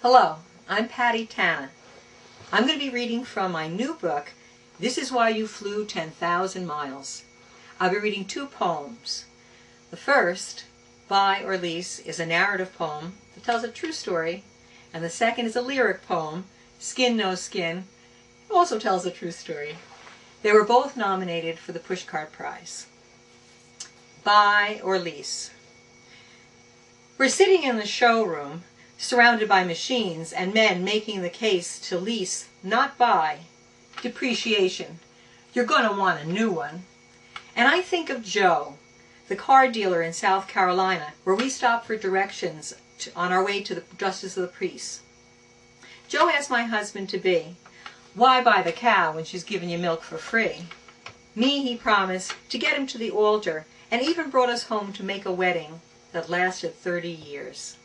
Hello, I'm Patti Tana. I'm going to be reading from my new book, This Is Why You Flew 10,000 Miles. I'll be reading two poems. The first, Buy or Lease, is a narrative poem that tells a true story, and the second is a lyric poem, Skin No Skin, it also tells a true story. They were both nominated for the Pushcart Prize. Buy or Lease. We're sitting in the showroom, surrounded by machines and men making the case to lease, not buy. Depreciation. You're going to want a new one. And I think of Joe, the car dealer in South Carolina, where we stopped for directions on our way to the Justice of the Peace. Joe asked my husband-to-be, why buy the cow when she's giving you milk for free? Me, he promised, to get him to the altar, and even brought us home to make a wedding that lasted 30 years.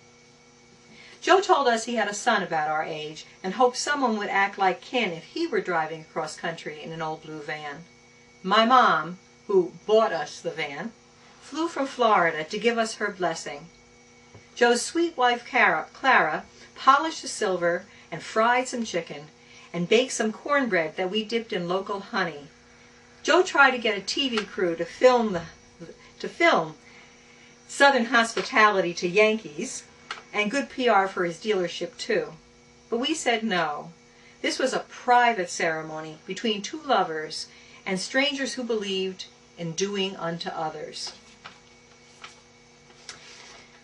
Joe told us he had a son about our age and hoped someone would act like Ken if he were driving across country in an old blue van. My mom, who bought us the van, flew from Florida to give us her blessing. Joe's sweet wife Clara polished the silver and fried some chicken and baked some cornbread that we dipped in local honey. Joe tried to get a TV crew to film Southern hospitality to Yankees, and good PR for his dealership too. But we said no. This was a private ceremony between two lovers and strangers who believed in doing unto others.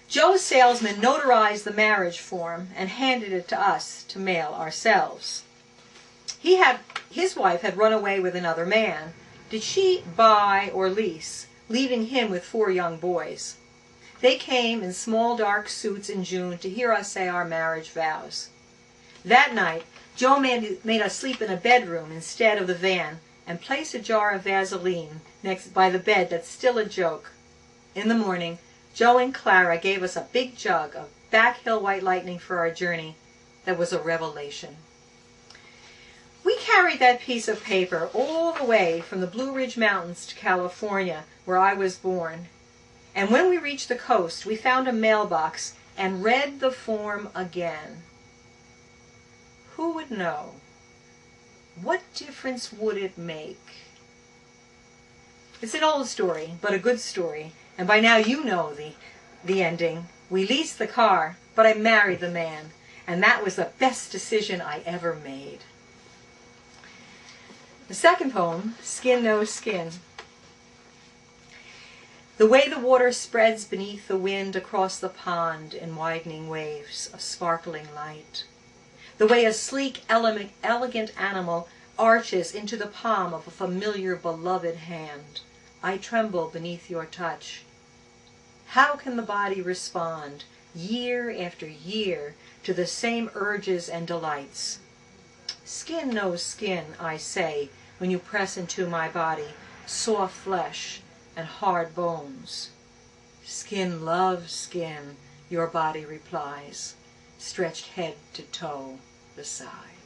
Joe's salesman notarized the marriage form and handed it to us to mail ourselves. His wife had run away with another man. Did she buy or lease, leaving him with 4 young boys? They came in small dark suits in June to hear us say our marriage vows. That night, Joe made us sleep in a bedroom instead of the van and placed a jar of Vaseline next by the bed that's still a joke. In the morning, Joe and Clara gave us a big jug of Back Hill White Lightning for our journey that was a revelation. We carried that piece of paper all the way from the Blue Ridge Mountains to California, where I was born. And when we reached the coast, we found a mailbox and read the form again. Who would know? What difference would it make? It's an old story, but a good story. And by now you know the ending. We leased the car, but I married the man. And that was the best decision I ever made. The second poem, Skin No Skin. The way the water spreads beneath the wind across the pond in widening waves of sparkling light. The way a sleek, elegant animal arches into the palm of a familiar, beloved hand. I tremble beneath your touch. How can the body respond, year after year, to the same urges and delights? Skin no skin, I say, when you press into my body, soft flesh and hard bones. Skin loves skin, your body replies, stretched head to toe beside.